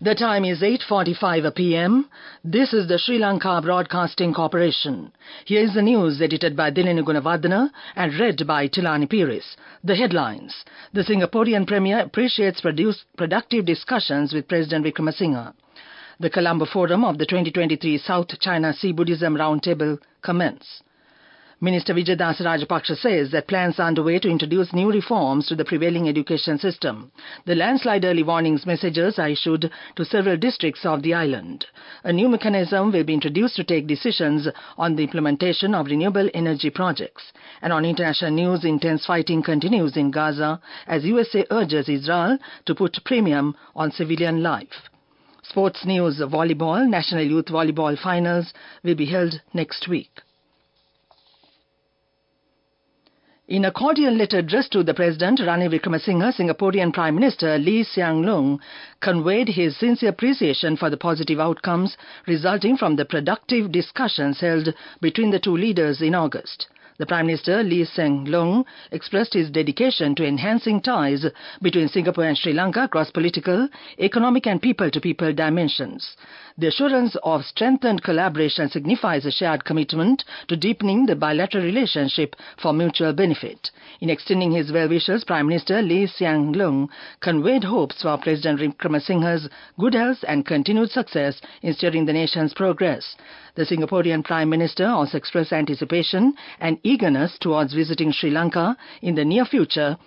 The time is 8:45 p.m. This is the Sri Lanka Broadcasting Corporation. Here is the news edited by Dilini Gunawardena and read by Tilani Pires. The headlines. The Singaporean Premier appreciates productive discussions with President Wickremesinghe. The Colombo Forum of the 2023 South China Sea Buddhism Roundtable commence. Minister Vijayadasa Rajapaksa says that plans are underway to introduce new reforms to the prevailing education system. The landslide early warnings messages are issued to several districts of the island. A new mechanism will be introduced to take decisions on the implementation of renewable energy projects. And on international news, intense fighting continues in Gaza as USA urges Israel to put premium on civilian life. Sports news, volleyball, National Youth Volleyball Finals will be held next week. In a cordial letter addressed to the President, Ranil Wickremesinghe, Singaporean Prime Minister Lee Hsien Loong conveyed his sincere appreciation for the positive outcomes resulting from the productive discussions held between the two leaders in August. The Prime Minister, Lee Hsien Loong, expressed his dedication to enhancing ties between Singapore and Sri Lanka across political, economic and people-to-people dimensions. The assurance of strengthened collaboration signifies a shared commitment to deepening the bilateral relationship for mutual benefit. In extending his well wishes, Prime Minister Lee Hsien Loong conveyed hopes for President Wickremesinghe's good health and continued success in steering the nation's progress. The Singaporean Prime Minister also expressed anticipation and eagerness towards visiting Sri Lanka in the near future,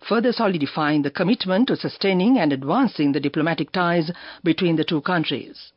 further solidifying the commitment to sustaining and advancing the diplomatic ties between the two countries.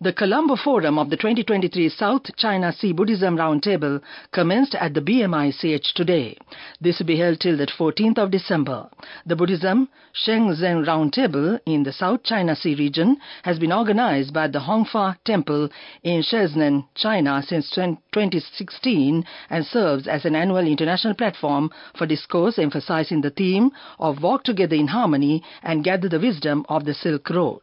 The Colombo Forum of the 2023 South China Sea Buddhism Roundtable commenced at the BMICH today. This will be held till the 14th of December. The Buddhism Shenzhen Roundtable in the South China Sea region has been organized by the Hongfa Temple in Shenzhen, China since 2016 and serves as an annual international platform for discourse emphasizing the theme of walk together in harmony and gather the wisdom of the Silk Road.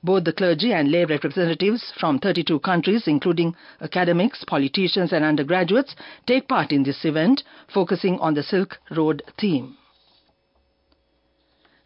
Both the clergy and lay representatives from 32 countries, including academics, politicians and undergraduates, take part in this event, focusing on the Silk Road theme.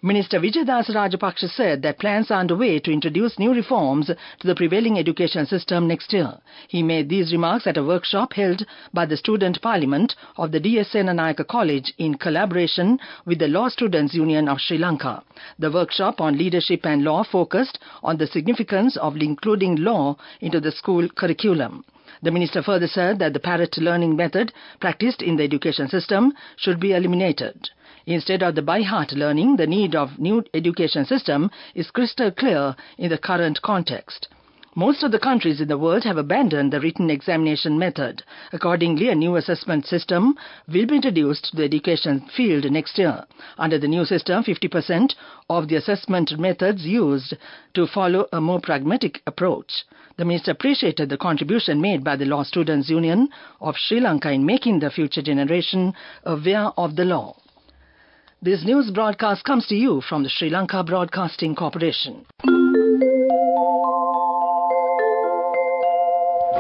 Minister Vijayadasa Rajapaksa said that plans are underway to introduce new reforms to the prevailing education system next year. He made these remarks at a workshop held by the Student Parliament of the DEC Senanayake College in collaboration with the Law Students Union of Sri Lanka. The workshop on leadership and law focused on the significance of including law into the school curriculum. The minister further said that the parrot learning method practiced in the education system should be eliminated. Instead of the by-heart learning, the need of new education system is crystal clear in the current context. Most of the countries in the world have abandoned the written examination method. Accordingly, a new assessment system will be introduced to the education field next year. Under the new system, 50% of the assessment methods used to follow a more pragmatic approach. The minister appreciated the contribution made by the Law Students Union of Sri Lanka in making the future generation aware of the law. This news broadcast comes to you from the Sri Lanka Broadcasting Corporation.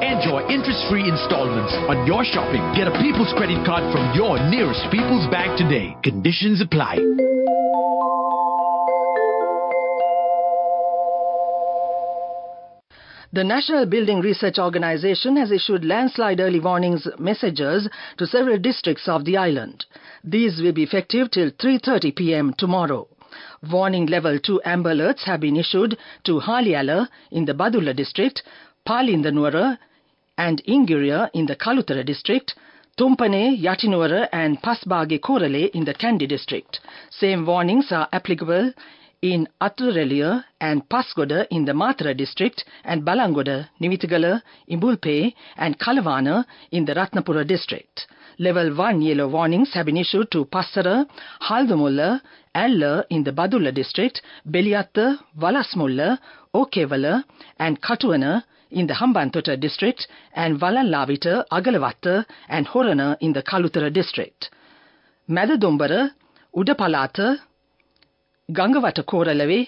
Enjoy interest-free installments on your shopping. Get a People's Credit Card from your nearest People's Bank today. Conditions apply. The National Building Research Organisation has issued landslide early warnings messages to several districts of the island. These will be effective till 3:30 p.m. tomorrow. Warning level 2 amber alerts have been issued to Haliala in the Badulla district, Palindanuwara and Ingiriya in the Kalutara district, Tumpane, Yatinuwara and Pasbage Korale in the Kandy district. Same warnings are applicable in Attureliya and Pasgoda in the Matara district and Balangoda, Nivithagala, Imbulpe and Kalavana in the Ratnapura district. Level 1 yellow warnings have been issued to Passara, Haldumulla, Alla in the Badulla district, Beliyatta, Valasmulla, Okevala and Katuana in the Hambantota district and Valallavita, Agalavatta and Horana in the Kalutara district. Madadumbara, Udapalata, Gangawata Koralave,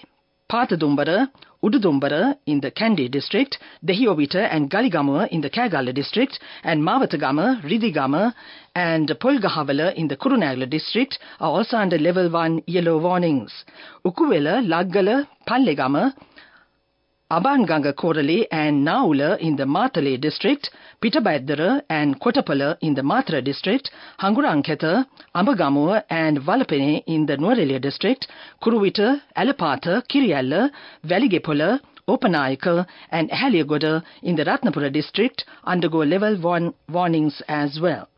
Patadumbara, Ududumbara in the Kandy district, Dehiovita and Galigamuwa in the Kagala district, and Mawatagama, Ridigama and Polgahavala in the Kurunagala district are also under level 1 yellow warnings. Ukuwela, Laggala, Pallegama, Abanganga Korale and Naula in the Matale district, Pitabaddara and Kotapala in the Matra district, Hanguranketa, Ambagamuwa and Valapene in the Nuarelia district, Kuruvita, Alapatha, Kirialla, Valigepola, Opanayaka and Haliagoda in the Ratnapura district undergo level 1 warnings as well.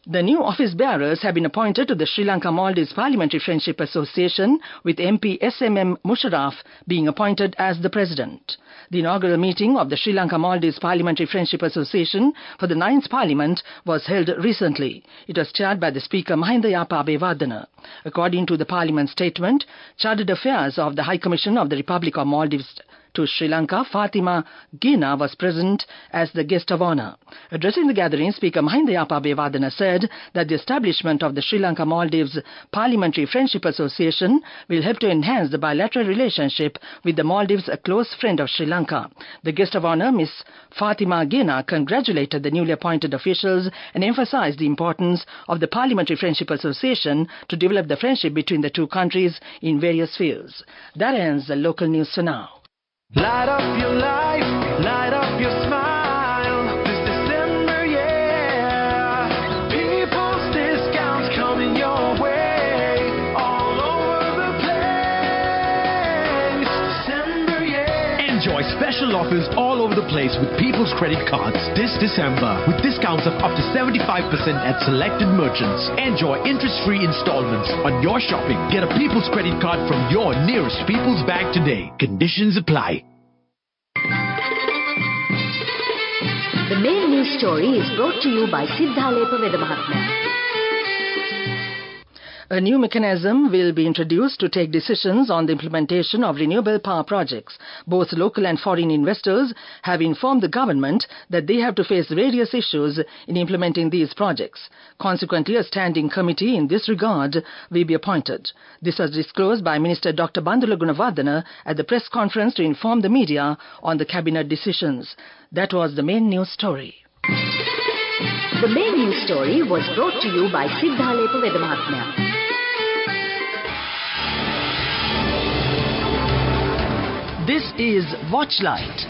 The new office bearers have been appointed to the Sri Lanka-Maldives Parliamentary Friendship Association, with MP SMM Musharraf being appointed as the president. The inaugural meeting of the Sri Lanka-Maldives Parliamentary Friendship Association for the 9th Parliament was held recently. It was chaired by the Speaker Mahinda Yapa Abeyewardena. According to the Parliament statement, Chartered Affairs of the High Commission of the Republic of Maldives to Sri Lanka, Fatima Gina was present as the guest of honour. Addressing the gathering, Speaker Mahinda Yapa Abeyewardena said that the establishment of the Sri Lanka-Maldives Parliamentary Friendship Association will help to enhance the bilateral relationship with the Maldives, a close friend of Sri Lanka. The guest of honour, Ms. Fatima Gina, congratulated the newly appointed officials and emphasised the importance of the Parliamentary Friendship Association to develop the friendship between the two countries in various fields. That ends the local news for now. Light up your life, light up your smile. This December, yeah. People's discounts coming your way. All over the place. December, yeah. Enjoy special offers all over the place with People's Credit Cards this December, with discounts of up to 75% at selected merchants. Enjoy interest-free installments on your shopping. Get a People's Credit Card from your nearest People's Bank today. Conditions apply. The main news story is brought to you by Sinhala Mahatma. A new mechanism will be introduced to take decisions on the implementation of renewable power projects. Both local and foreign investors have informed the government that they have to face various issues in implementing these projects. Consequently, a standing committee in this regard will be appointed. This was disclosed by Minister Dr. Bandula Gunawardena at the press conference to inform the media on the cabinet decisions. That was the main news story. The main news story was brought to you by Sinhala Mahatma. This is Watchlight.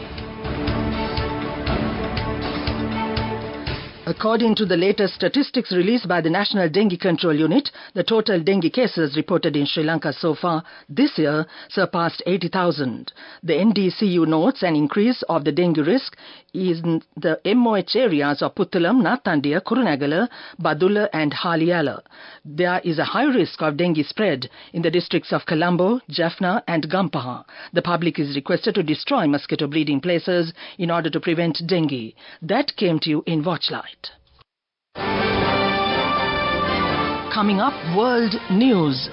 According to the latest statistics released by the National Dengue Control Unit, the total dengue cases reported in Sri Lanka so far this year surpassed 80,000. The NDCU notes an increase of the dengue risk in the MOH areas of Puttalam, Nathandiya, Kurunagala, Badulla and Haliala. There is a high risk of dengue spread in the districts of Colombo, Jaffna and Gampaha. The public is requested to destroy mosquito breeding places in order to prevent dengue. That came to you in Watchlight. Coming up, World News.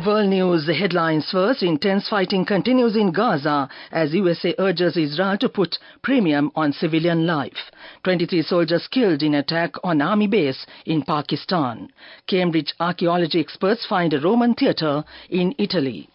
World News headlines first. Intense fighting continues in Gaza as USA urges Israel to put premium on civilian life. 23 soldiers killed in attack on army base in Pakistan. Cambridge archaeology experts find a Roman theatre in Italy.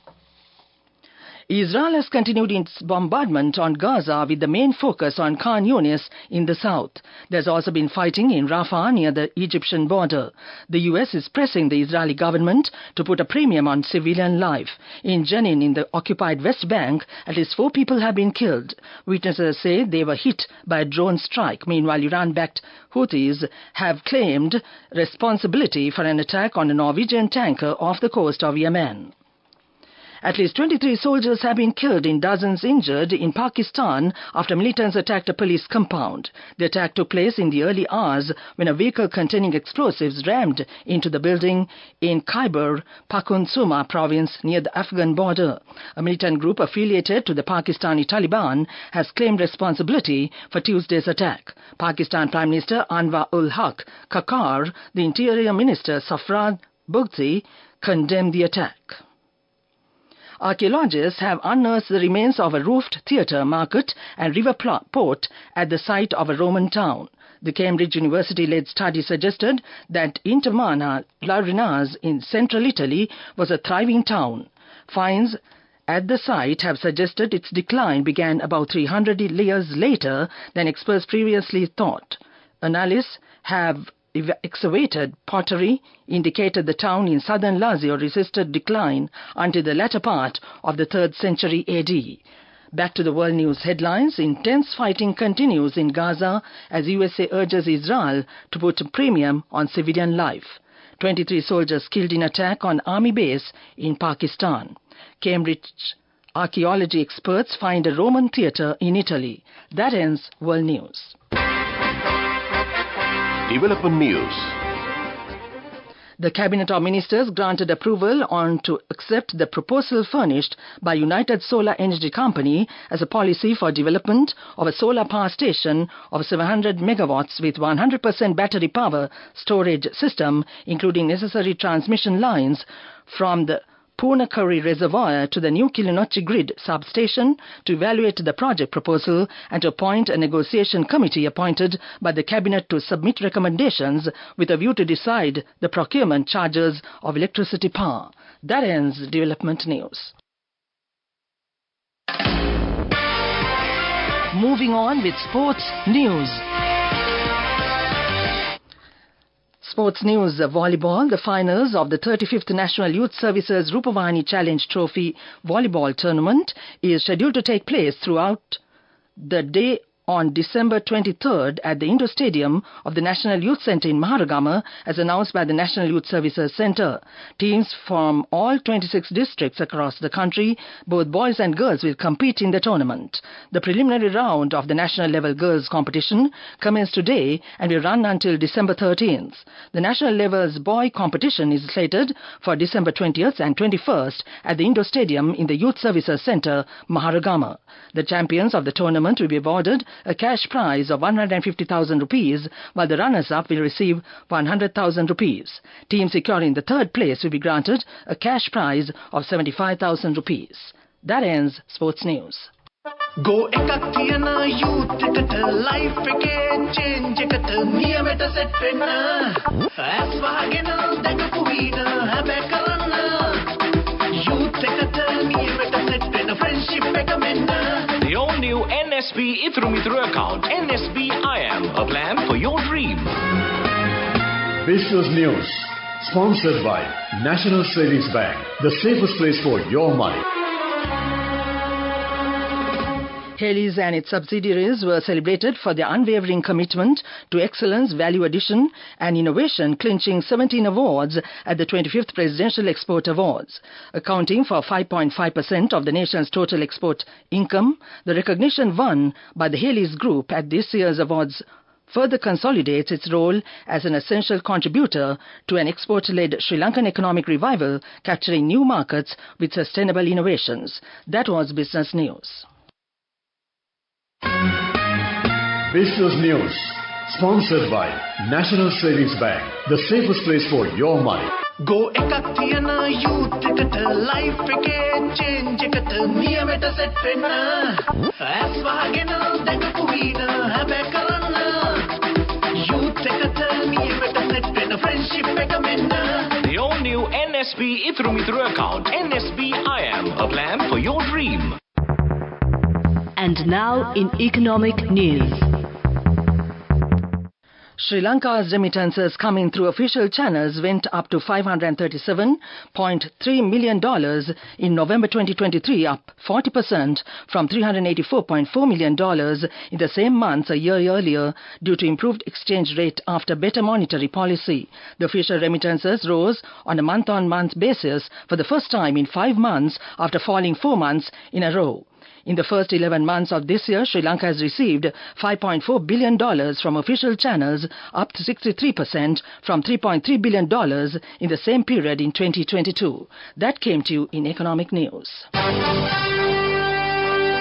Israel has continued its bombardment on Gaza with the main focus on Khan Yunis in the south. There's also been fighting in Rafah near the Egyptian border. The US is pressing the Israeli government to put a premium on civilian life. In Jenin, in the occupied West Bank, at least 4 people have been killed. Witnesses say they were hit by a drone strike. Meanwhile, Iran-backed Houthis have claimed responsibility for an attack on a Norwegian tanker off the coast of Yemen. At least 23 soldiers have been killed and dozens injured in Pakistan after militants attacked a police compound. The attack took place in the early hours when a vehicle containing explosives rammed into the building in Khyber Pakhtunkhwa province near the Afghan border. A militant group affiliated to the Pakistani Taliban has claimed responsibility for Tuesday's attack. Pakistan Prime Minister Anwar-ul-Haq Kakar, the Interior Minister Safrad Bugti condemned the attack. Archaeologists have unearthed the remains of a roofed theatre, market and river port at the site of a Roman town. The Cambridge University-led study suggested that Intermana Laurinas in central Italy was a thriving town. Finds at the site have suggested its decline began about 300 years later than experts previously thought. Analysts have excavated pottery indicated the town in southern Lazio resisted decline until the latter part of the 3rd century AD. Back to the world news headlines. Intense fighting continues in Gaza as USA urges Israel to put a premium on civilian life. 23 soldiers killed in attack on army base in Pakistan. Cambridge archaeology experts find a Roman theatre in Italy. That ends world news. Development news. The Cabinet of Ministers granted approval on to accept the proposal furnished by United Solar Energy Company as a policy for development of a solar power station of 700 megawatts with 100% battery power storage system, including necessary transmission lines from the Poonakuri Reservoir to the new Kilinochchi Grid substation to evaluate the project proposal and to appoint a negotiation committee appointed by the Cabinet to submit recommendations with a view to decide the procurement charges of electricity power. That ends development news. Moving on with sports news. Sports news, volleyball. The finals of the 35th National Youth Services Rupavani Challenge Trophy volleyball tournament is scheduled to take place throughout the day on December 23rd at the Indoor Stadium of the National Youth Centre in Maharagama, as announced by the National Youth Services Centre. Teams from all 26 districts across the country, both boys and girls, will compete in the tournament. The preliminary round of the national level girls competition commenced today and will run until December 13th. The national levels boy competition is slated for December 20th and 21st at the Indoor Stadium in the Youth Services Centre, Maharagama. The champions of the tournament will be awarded a cash prize of 150,000 rupees, while the runners-up will receive 100,000 rupees. Team securing the third place will be granted a cash prize of 75,000 rupees. That ends sports news. Go ekak thiyana youth eකට life එකේ change එකට නියමෙට set වෙන්න as වහගෙන දැකපු වීන හැබැ කරන්න youth එකට නියමෙට set වෙන්න friendship එක මෙන්න. The all-new NSB Ithru Mithru account, NSB IM, a plan for your dream. Business News, sponsored by National Savings Bank, the safest place for your money. Heli's and its subsidiaries were celebrated for their unwavering commitment to excellence, value addition and innovation, clinching 17 awards at the 25th Presidential Export Awards. Accounting for 5.5% of the nation's total export income, the recognition won by the Heli's Group at this year's awards further consolidates its role as an essential contributor to an export-led Sri Lankan economic revival, capturing new markets with sustainable innovations. That was Business News. Business News, sponsored by National Savings Bank, the safest place for your money. Go ekak thiyana youth එකට life එකේ change එකට නියමෙට set වෙන්න as වහගෙන දැකපු වීන හැබැ කරන්න youth එකට නියමෙට set වෙන්න friendship එක මෙන්න. The all-new NSB Ithru Mithru account, NSB IM, a plan for your dream. And now in economic news. Sri Lanka's remittances coming through official channels went up to $537.3 million in November 2023, up 40% from $384.4 million in the same month a year earlier due to improved exchange rate after better monetary policy. The official remittances rose on a month-on-month basis for the first time in 5 months after falling 4 months in a row. In the first 11 months of this year, Sri Lanka has received $5.4 billion from official channels, up to 63% from $3.3 billion in the same period in 2022. That came to you in economic news.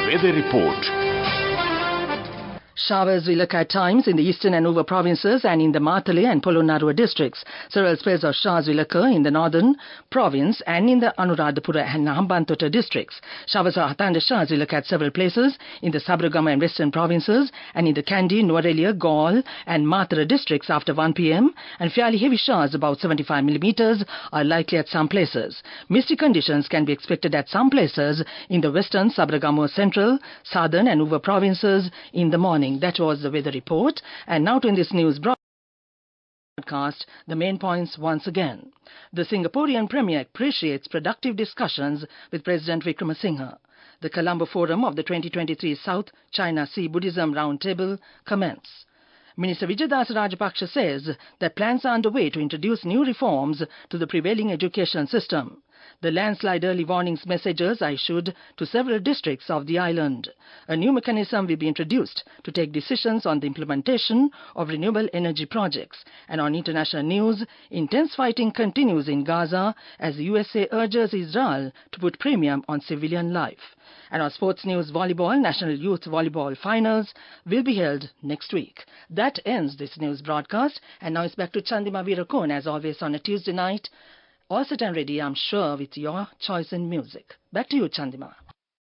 Weather report. Showers will occur at times in the eastern and Uva provinces and in the Matale and Polonnaruwa districts. Several spells of showers will occur in the northern province and in the Anuradhapura and Hambantota districts. Showers or thunder showers will occur at several places in the Sabaragama and western provinces and in the Kandy, Nuwara, Gaul and Matara districts after 1 p.m. and fairly heavy showers about 75 millimeters are likely at some places. Misty conditions can be expected at some places in the western, Sabaragama, central, southern and Uva provinces in the morning. That was the weather report. And now to in this news broadcast, the main points once again. The Singaporean Premier appreciates productive discussions with President Wickremesinghe. The Colombo Forum of the 2023 South China Sea Buddhism Roundtable commence. Minister Vijaydas Rajapaksa says that plans are underway to introduce new reforms to the prevailing education system. The landslide early warnings messages are issued to several districts of the island. A new mechanism will be introduced to take decisions on the implementation of renewable energy projects. And on international news, intense fighting continues in Gaza as the USA urges Israel to put premium on civilian life. And on sports news, volleyball, National Youth Volleyball Finals will be held next week. That ends this news broadcast. And now it's back to Chandima Virakon as always on a Tuesday night. All set and ready, I'm sure, with your choice in music. Back to you, Chandima.